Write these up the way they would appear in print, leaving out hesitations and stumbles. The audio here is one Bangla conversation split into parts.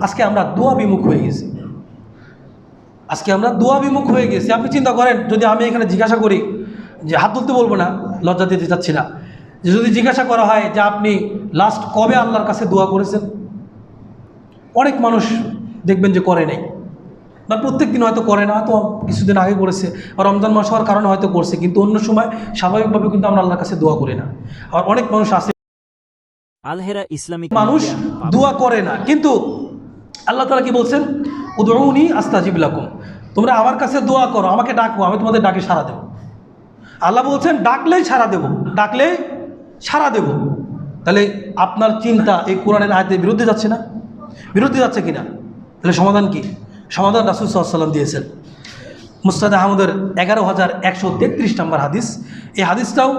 আজকে আমরা দোয়া বিমুখ হয়ে গেছি। আপনি চিন্তা করেন, যদি আমি এখানে জিজ্ঞাসা করি, যে হাত তুলতে বলবো না, লজ্জা দিতে চাচ্ছি না, যে যদি জিজ্ঞাসা করা হয় যে আপনি লাস্ট কবে আল্লাহর কাছে দোয়া করেছেন, অনেক মানুষ দেখবেন যে করে নাই, বা প্রত্যেক দিন হয়তো করে না, হয়তো কিছুদিন আগে করেছে, বা রমজান মাস হওয়ার কারণে হয়তো করছে, কিন্তু অন্য সময় স্বাভাবিকভাবে কিন্তু আমরা আল্লাহর কাছে দোয়া করি না। আর অনেক মানুষ আছে আল-হেরা ইসলামিক মানুষ দোয়া করে না, কিন্তু আল্লাহ তাআলা কি বলছেন, উদউনি আস্তাজিব লাকুম, তোমরা আমার কাছে দোয়া করো, আমাকে ডাকো, আমি তোমাদের ডাকে সাড়া দেব। আল্লাহ বলছেন ডাকলেই সাড়া দেব। তাহলে আপনার চিন্তা এই কোরআনের আয়াতের বিরুদ্ধে যাচ্ছে না? বিরুদ্ধে যাচ্ছে কিনা? তাহলে সমাধান কি? সমাধান রাসূল সাল্লাল্লাহু আলাইহি ওয়াসাল্লাম দিয়েছেন। মুসনাদ আহমদের 11,133 নম্বর হাদিস। এই হাদিসটাও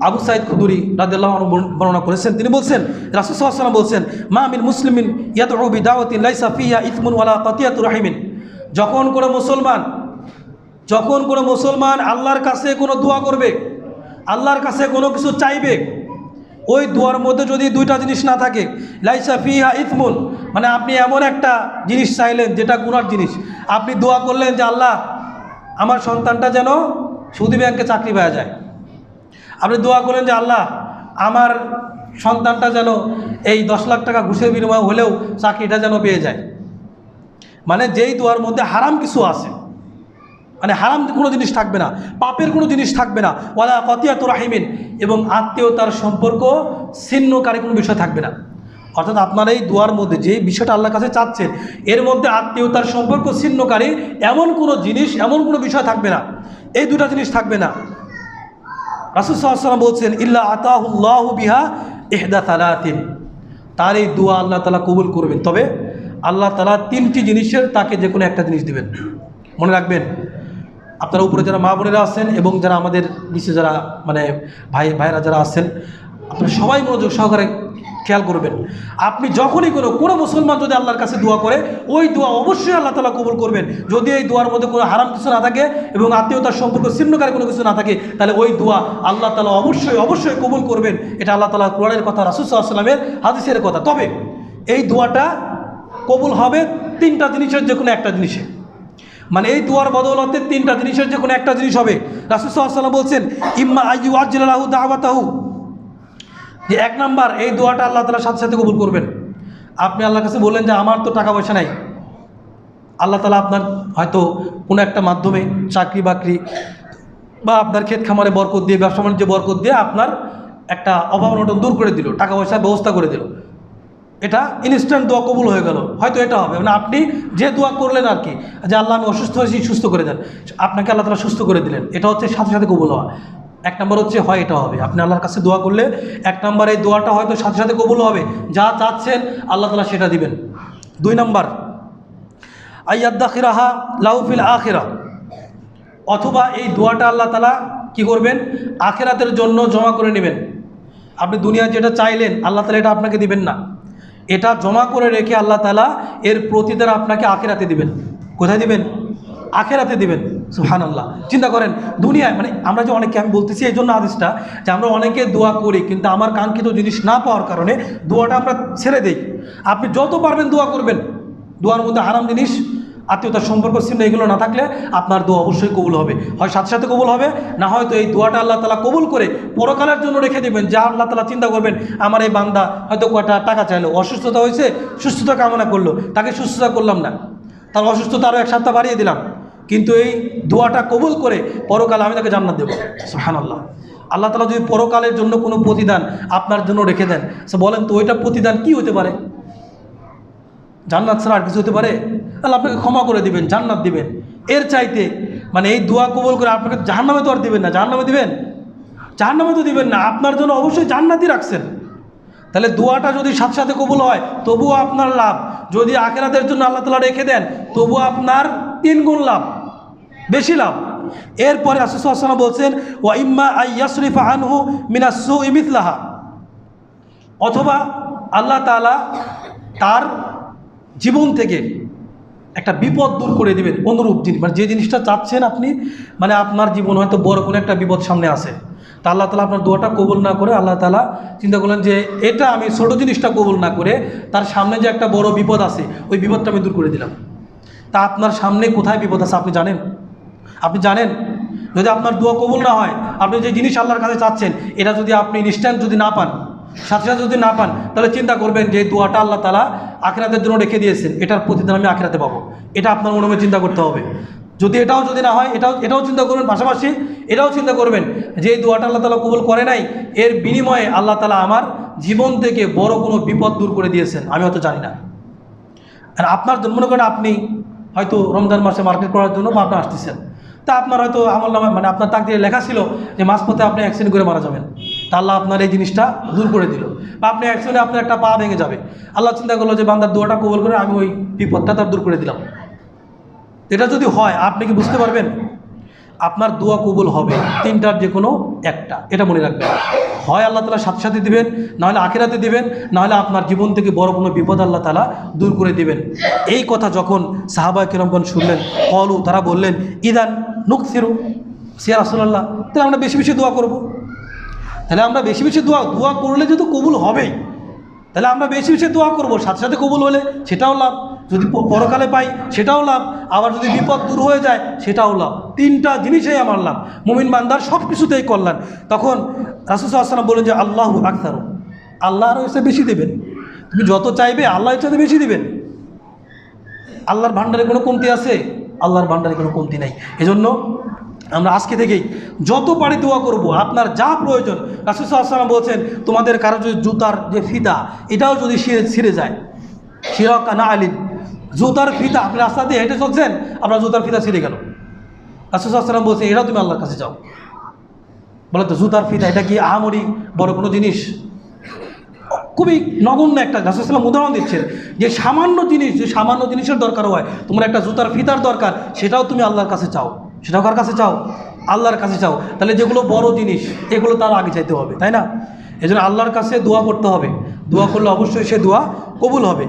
আবু সাঈদ খুদরি রাদিয়াল্লাহু আনহু বর্ণনা করেছেন। তিনি বলছেন, রাসূল সাল্লাল্লাহু আলাইহি ওয়াসাল্লাম বলছেন, মা মিন মুসলিমিন ইয়াদউ বিদাওয়াতিন লাইসা ফিহা ইসমুন ওয়ালা কাতিয়াতু রাহিমিন। যখন কোনো মুসলমান আল্লাহর কাছে কোনো দোয়া করবে, আল্লাহর কাছে কোনো কিছু চাইবে, ওই দোয়ার মধ্যে যদি দুইটা জিনিস না থাকে, লাইসা ফিহা ইসমুন, মানে আপনি এমন একটা জিনিস চাইলেন যেটা গুনার জিনিস, আপনি দোয়া করলেন যে আল্লাহ আমার সন্তানটা যেন সুদী ব্যাংকে চাকরি পাওয়া যায়, আপনি দোয়া করলেন যে আল্লাহ আমার সন্তানটা যেন এই 10 লাখ টাকা ঘুষের বিনিময়ে হলেও চাকরিটা যেন পেয়ে যায়, মানে যেই দোয়ার মধ্যে হারাম কিছু আছে, মানে হারাম কোনো জিনিস থাকবে না, পাপের কোনো জিনিস থাকবে না, ওয়ালা কাতিয়াতু রাহিমিন, এবং আত্মীয়তার সম্পর্ক ছিন্নকারী কোনো বিষয় থাকবে না। অর্থাৎ আপনার এই দোয়ার মধ্যে যে বিষয়টা আল্লাহর কাছে চাচ্ছেন, এর মধ্যে আত্মীয়তার সম্পর্ক ছিন্নকারী এমন কোনো জিনিস, এমন কোনো বিষয় থাকবে না, এই দুটা জিনিস থাকবে না। রাসূল সাল্লাল্লাহু আলাইহি ওয়াসাল্লাম বলছেন, ইল্লা আতাহুল্লাহু বিহা ইহদা সালাতিন, তার এই দোয়া আল্লাহ তাআলা কবুল করবেন, তবে আল্লাহ তাআলা 3টি জিনিসের তাকে যে কোনো একটা জিনিস দিবেন। মনে রাখবেন, আপনারা উপরে যারা মা বোনেরা আছেন এবং যারা আমাদের নিচে যারা মানে ভাইরা যারা আছেন, আপনারা সবাই মনোযোগ সহকারে খেয়াল করবেন। আপনি যখনই কোনো মুসলমান যদি আল্লাহর কাছে দোয়া করে, ওই দোয়া অবশ্যই আল্লাহ তাআলা কবুল করবেন, যদি এই দোয়ার মধ্যে কোনো হারাম কিছু না থাকে এবং আত্মীয়তার সম্পর্ক ছিন্নকারী কোনো কিছু না থাকে, তাহলে ওই দোয়া আল্লাহ তাআলা অবশ্যই কবুল করবেন। এটা আল্লাহ তাআলা কোরআনের কথা, রাসূল সাল্লাল্লাহু আলাইহি ওয়াসাল্লামের হাদিসের কথা। তবে এই দোয়াটা কবুল হবে 3টা জিনিসের যে কোনো একটা জিনিসে, মানে এই দোয়ার বদৌলতে 3টা জিনিসের যে কোনো একটা জিনিস হবে। রাসূল সাল্লাল্লাহু আলাইহি ওয়াসাল্লাম বলছেন, ইম্মা আইয়ুআজ্জিলা লাহু দাওয়াতাহু, যে 1 নাম্বার এই দোয়াটা আল্লাহ তাআলা সাথে সাথে কবুল করবেন। আপনি আল্লাহর কাছে বললেন যে আমার তো টাকা পয়সা নাই, আল্লাহ তাআলা আপনার হয়তো কোনো একটা মাধ্যমে চাকরি বাকরি বা আপনার ক্ষেত খামারে বরকত দিয়ে, ব্যবসা বাণিজ্যে বরকত দিয়ে আপনার একটা অভাব অনটন দূর করে দিল, টাকা পয়সার ব্যবস্থা করে দিল, এটা ইনস্ট্যান্ট দোয়া কবুল হয়ে গেল। হয়তো এটা হবে, মানে আপনি যে দোয়া করলেন আর কি, যে আল্লাহ আমি অসুস্থ হয়েছি সুস্থ করে দেন, আপনাকে আল্লাহ তাআলা সুস্থ করে দিলেন, এটা হচ্ছে সাথে সাথে কবুল হওয়া। 1 নম্বর হচ্ছে হয় এটা হবে, আপনি আল্লাহর কাছে দোয়া করলে 1 নম্বর এই দোয়াটা হয়তো সাথে সাথে কবুল হবে, যা চাচ্ছেন আল্লাহ তাআলা সেটা দিবেন। 2 নম্বর আইয়াদ্দাখিরাহা লাহু ফিল আখিরাহ, অথবা এই দোয়াটা আল্লাহ তাআলা কি করবেন, আখিরাতের জন্য জমা করে নেবেন। আপনি দুনিয়ায় যেটা চাইলেন আল্লাহ তাআলা এটা আপনাকে দিবেন না, এটা জমা করে রেখে আল্লাহ তাআলা এর প্রতিদান আপনাকে আখিরাতে দিবেন। কোথায় দিবেন? আখিরাতে দিবেন। সুবহানাল্লাহ। চিন্তা করেন, দুনিয়ায় মানে আমরা যে অনেকে, আমি বলতেছি এই জন্য হাদিসটা, যে আমরা অনেকে দোয়া করি কিন্তু আমার কাঙ্ক্ষিত জিনিস না পাওয়ার কারণে দোয়াটা আমরা ছেড়ে দেই। আপনি যত পারবেন দোয়া করবেন, দোয়ার মধ্যে হারাম জিনিস, আত্মীয়তার সম্পর্ক ছিন্ন এগুলো না থাকলে আপনার দোয়া অবশ্যই কবুল হবে, হয় সাথে সাথে কবুল হবে, না হয়তো এই দোয়াটা আল্লাহ তাআলা কবুল করে পরকালের জন্য রেখে দেবেন। যা আল্লাহ তাআলা চিন্তা করবেন, আমার এই বান্দা হয়তো কয়টা টাকা চাইলো, অসুস্থতা হয়েছে, সুস্থতা কামনা করলো, তাকে সুস্থতা করলাম না, তার অসুস্থতা আরও 1 সপ্তাহ বাড়িয়ে দিলাম, কিন্তু এই দোয়াটা কবুল করে পরকালে আমি তাকে জান্নাত দেবো। সুবহানাল্লাহ। আল্লাহ তাআলা যদি পরকালের জন্য কোনো প্রতিদান আপনার জন্য রেখে দেন, বলেন তো ওইটা প্রতিদান কি হতে পারে? জান্নাত ছাড়া আর কিছু হতে পারে? আল্লাহ আপনাকে ক্ষমা করে দিবেন, জান্নাত দিবেন। এর চাইতে মানে এই দোয়া কবুল করে আপনাকে জাহান্নামে তো আর দিবেন না, জাহান্নামে দিবেন? জাহান্নামে তো দিবেন না, আপনার জন্য অবশ্যই জান্নাতই রাখছেন। তাহলে দোয়াটা যদি সাথে সাথে কবুল হয় তবুও আপনার লাভ, যদি আখিরাতের জন্য আল্লাহ তাআলা রেখে দেন তবুও আপনার 3 গুণ লাভ, বেশি লাভ। এরপরে রাসূল সাল্লাল্লাহু আলাইহি ওয়াসাল্লাম বলছেন, ওয়া ইম্মা আইয়াসরিফা আনহু মিনাস সুই মিথলাহা, অথবা আল্লাহ তাআলা তার জীবন থেকে একটা বিপদ দূর করে দিবেন, অনুরূপ জিনিস, মানে যে জিনিসটা চাচ্ছেন আপনি, মানে আপনার জীবন হয়তো বড় কোনো একটা বিপদ সামনে আসে, তা আল্লাহ তালা আপনার দোয়াটা কবুল না করে আল্লাহ তালা চিন্তা করলেন যে এটা আমি ছোটো জিনিসটা কবুল না করে তার সামনে যে একটা বড় বিপদ আছে ওই বিপদটা আমি দূর করে দিলাম। তা আপনার সামনে কোথায় বিপদ আছে আপনি জানেন? আপনি জানেন? যদি আপনার দোয়া কবুল না হয়, আপনি যে জিনিস আল্লাহর কাছে চাচ্ছেন এটা যদি আপনি ইনস্ট্যান্ট যদি না পান, সাথে সাথে যদি না পান, তাহলে চিন্তা করবেন যে এই দোয়াটা আল্লাহ তালা আখিরাতের জন্য রেখে দিয়েছেন, এটার প্রতিদান আমি আখিরাতে পাবো। এটা আপনার মনে চিন্তা করতে হবে। যদি না হয় এটাও চিন্তা করবেন, পাশাপাশি এটাও চিন্তা করবেন যে এই দোয়াটা আল্লাহ তালা কবুল করে নাই, এর বিনিময়ে আল্লাহ তালা আমার জীবন থেকে বড় কোনো বিপদ দূর করে দিয়েছেন, আমি হয়তো জানি না। আর আপনার মনে করেন আপনি হয়তো রমজান মাসে মার্কেট করার জন্য বা আপনি আসতেছেন, তা আপনার হয়তো আমলনামায় মানে আপনার তাকদিরে লেখা ছিল যে মাঝপথে আপনি অ্যাক্সিডেন্ট করে মারা যাবেন, তা আল্লাহ আপনার এই জিনিসটা দূর করে দিল। বা আপনি অ্যাক্সিডেন্টে আপনার একটা পা ভেঙে যাবে, আল্লাহ চিন্তা করলো যে বান্দার দোয়াটা কবুল করে আমি ওই বিপদটা তার দূর করে দিলাম। এটা যদি হয় আপনি কি বুঝতে পারবেন আপনার দোয়া কবুল হবে তিনটার যে কোনো একটা, এটা মনে রাখবেন। হয় আল্লাহ তালা সাথে সাথে দিবেন, নাহলে আখিরাতে দিবেন, নাহলে আপনার জীবন থেকে বড় কোনো বিপদ আল্লাহ তালা দূর করে দিবেন। এই কথা যখন সাহাবায়ে কেরামগণ শুনলেন, কলু তারা বললেন ইদান নুকসিরু সিয়া রাসূলুল্লাহ, তাহলে আমরা বেশি বেশি দোয়া করব। তাহলে আমরা বেশি বেশি দোয়া করলে যেহেতু কবুল হবেই, তাহলে আমরা বেশি বেশি দোয়া করব, সাথে সাথে কবুল হলে সেটাও লাভ, যদি পরকালে পাই সেটাও লাভ, আবার যদি বিপদ দূর হয়ে যায় সেটাও লাভ। তিনটা জিনিসই আমার লাভ, মুমিন বান্দার সব কিছুতেই কল্যাণ। তখন রাসূল সাল্লাল্লাহু আলাইহি ওয়াসাল্লাম বলেন যে আল্লাহু আকতারু, আল্লাহর হচ্ছে বেশি দেবেন, তুমি যত চাইবে আল্লাহ ইচ্ছাতে বেশি দেবেন। আল্লাহর ভান্ডারে কোনো কমতি আছে? আল্লাহর ভান্ডারে কোনো কমতি নাই। এজন্য আমরা আজকে থেকেই যত পারি দোয়া করব, আপনার যা প্রয়োজন। রাসূল সাল্লাল্লাহু আলাইহি ওয়াসাল্লাম বলছেন তোমাদের কারো যদি জুতার যে ফিতা এটাও যদি ছিঁড়ে যায়, শিরাকা না আলিন, জুতার ফিতা আপনি রাস্তা দিয়ে হেঁটে চলছেন, আপনার জুতার ফিতা ছিঁড়ে গেল, রাসূল সাল্লাল্লাহু আলাইহি ওয়াসাল্লাম বলছেন এটাও তুমি আল্লাহর কাছে যাও। বলে তো জুতার ফিতা এটা কি আহামরি বড় কোনো জিনিস? খুবই নগণ্য একটা। রাসূল সাল্লাল্লাহু আলাইহি ওয়াসাল্লাম উদাহরণ দিচ্ছেন যে সামান্য জিনিস, যে সামান্য জিনিসের দরকার হয়, তোমার একটা জুতার ফিতার দরকার, সেটাও তুমি আল্লাহর কাছে চাও। সেটাও কার কাছে চাও? আল্লাহর কাছে চাও। তাহলে যেগুলো বড় জিনিস এগুলো তার আগে চাইতে হবে, তাই না? এই জন্য আল্লাহর কাছে দোয়া করতে হবে, দোয়া করলে অবশ্যই সে দোয়া কবুল হবে।